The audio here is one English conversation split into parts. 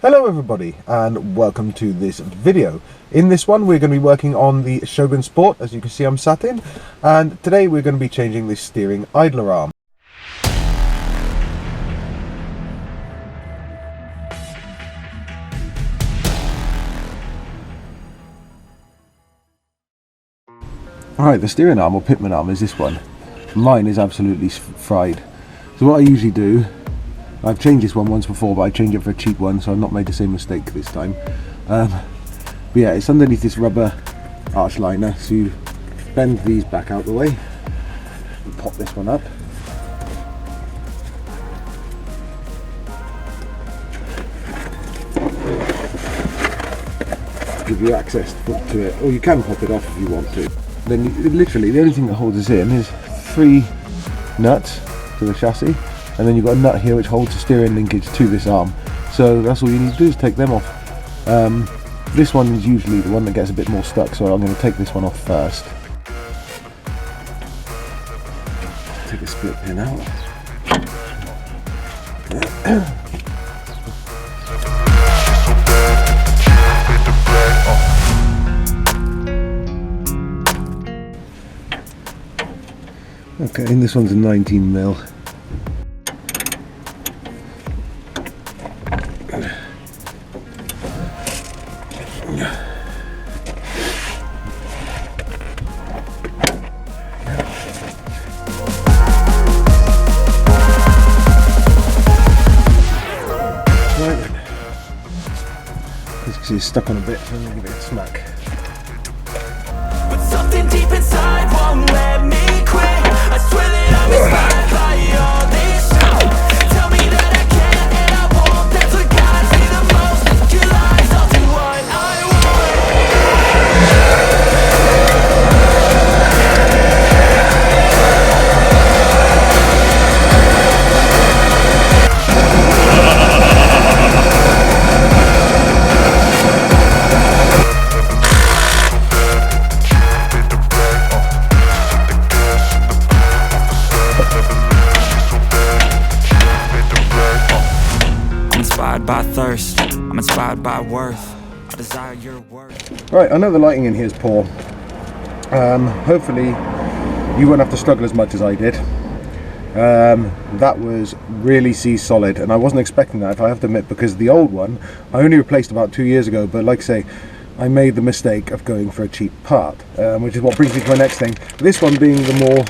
Hello everybody and welcome to this video. In this one we're going to be working on the Shogun Sport, as you can see I'm sat in, and today we're going to be changing the steering idler arm. Alright, the steering arm or Pitman arm is this one. Mine is absolutely fried. So what I usually do, I've changed this one once before, but I changed it for a cheap one, so I've not made the same mistake this time. But yeah, it's underneath this rubber arch liner, so you bend these back out the way and pop this one up. Give you access to it, or you can pop it off if you want to. Then literally the only thing that holds this in is 3 nuts to the chassis, and then you've got a nut here which holds the steering linkage to this arm. So that's all you need to do is take them off. This one is usually the one that gets a bit more stuck, so I'm going to take this one off first. Take the split pin out. Okay, and this one's a 19mm. As you can see, it's stuck on a bit, so I'm going to give it a smack. But something deep inside won't let me quit. I swear that I'm inspired by all this shit. Tell me that I can and I won't. That's what guides me the most. Your lies, I'll do what I by thirst, I'm inspired by worth. I desire your worth. Right, I know the lighting in here is poor. Hopefully you won't have to struggle as much as I did. That was really solid, and I wasn't expecting that, if I have to admit, because the old one I only replaced about 2 years ago, but like I say, I made the mistake of going for a cheap part, which is what brings me to my next thing. This one being the more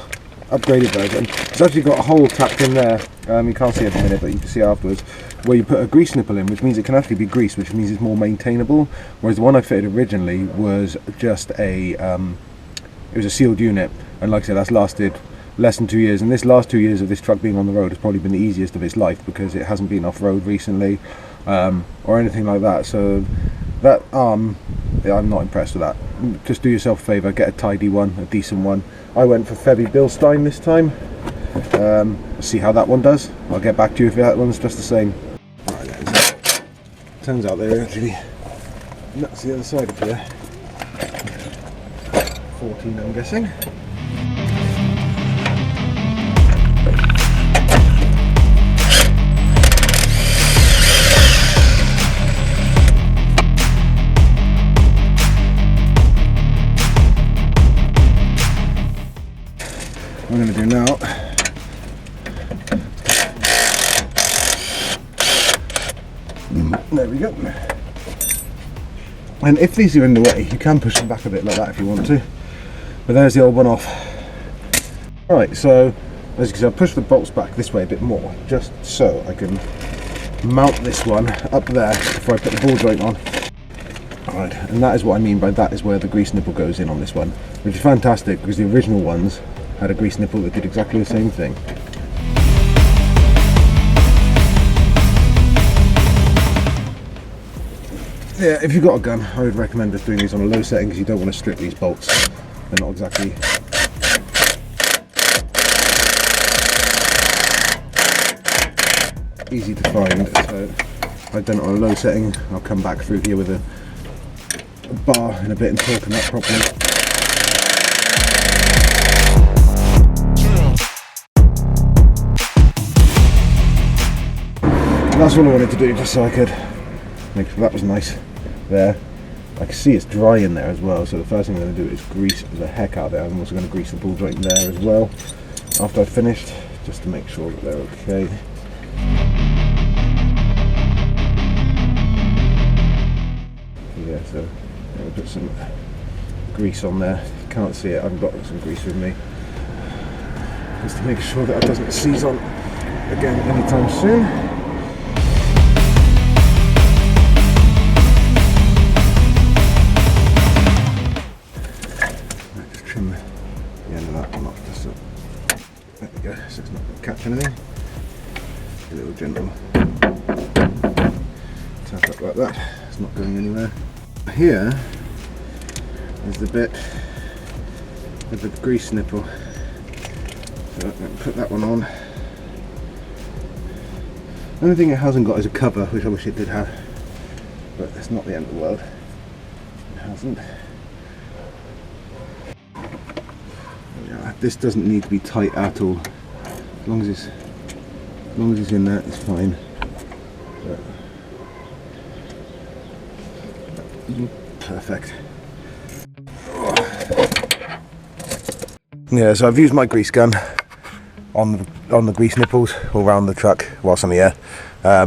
upgraded version, it's actually got a hole tapped in there. You can't see it in a minute, but you can see afterwards, where you put a grease nipple in, which means it can actually be greased, which means it's more maintainable. Whereas the one I fitted originally was just a it was a sealed unit, and like I said, that's lasted less than 2 years. And this last 2 years of this truck being on the road has probably been the easiest of its life, because it hasn't been off road recently or anything like that. So that arm, yeah, I'm not impressed with that. Just do yourself a favour, get a tidy one, a decent one. I went for Febby Bilstein this time. See how that one does. I'll get back to you if that one's just the same. Right, turns out they're actually nuts the other side of here. 14, I'm guessing. What I'm going to do now, there we go. And if these are in the way, you can push them back a bit like that if you want to. But there's the old one off. Alright, so as you can see, I'll push the bolts back this way a bit more, just so I can mount this one up there before I put the ball joint on. Alright, and that is what I mean by that is where the grease nipple goes in on this one, which is fantastic, because the original ones had a grease nipple that did exactly the same thing. Yeah, if you've got a gun, I would recommend just doing these on a low setting, because you don't want to strip these bolts. They're not exactly easy to find, so I've done it on a low setting. I'll come back through here with a bar in a bit and torque them up properly. And that's all I wanted to do, just so I could make sure that was nice there. I can see it's dry in there as well, so the first thing I'm going to do is grease the heck out of it. I'm also going to grease the ball joint in there as well after I've finished, just to make sure that they're okay. Yeah, so I'm going to put some grease on there. If you can't see it, I've got some grease with me, just to make sure that it doesn't seize on again anytime soon. There we go, so it's not going to catch anything. A little gentle tap up like that, it's not going anywhere. Here is the bit with the grease nipple, so I'm going to put that one on. The only thing it hasn't got is a cover, which I wish it did have, but it's not the end of the world. It hasn't. This doesn't need to be tight at all. As long as it's in there, it's fine. But, perfect. Yeah, so I've used my grease gun on the grease nipples all around the truck whilst I'm here. Yeah,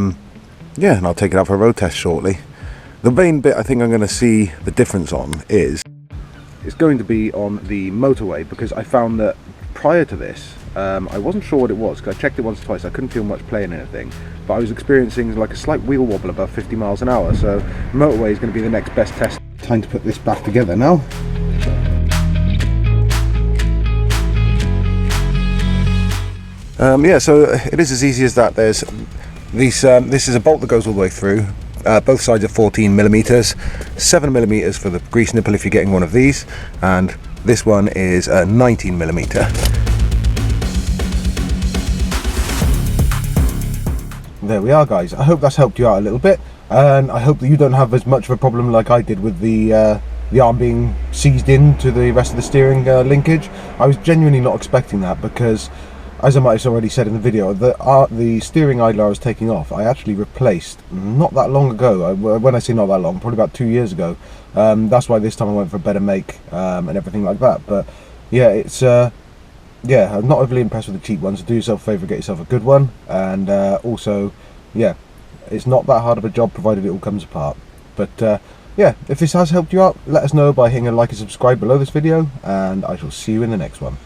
and I'll take it out for a road test shortly. The main bit I think I'm going to see the difference on is it's going to be on the motorway, because I found that prior to this I wasn't sure what it was, because I checked it once or twice. I couldn't feel much play in anything, but I was experiencing like a slight wheel wobble above 50 miles an hour, so motorway is going to be the next best test. Time to put this back together now. Yeah, so it is as easy as that. There's these, this is a bolt that goes all the way through. Both sides are 14mm, 7mm for the grease nipple if you're getting one of these, and this one is a 19mm. There we are, guys. I hope that's helped you out a little bit, and I hope that you don't have as much of a problem like I did with the arm being seized into the rest of the steering linkage. I was genuinely not expecting that, because as I might have already said in the video, the steering idler I was taking off, I actually replaced not that long ago. When I say not that long, probably about 2 years ago. That's why this time I went for a better make and everything like that. But yeah, it's yeah, I'm not overly impressed with the cheap ones. So do yourself a favour, get yourself a good one. And also, yeah, it's not that hard of a job provided it all comes apart. But yeah, if this has helped you out, let us know by hitting a like and subscribe below this video, and I shall see you in the next one.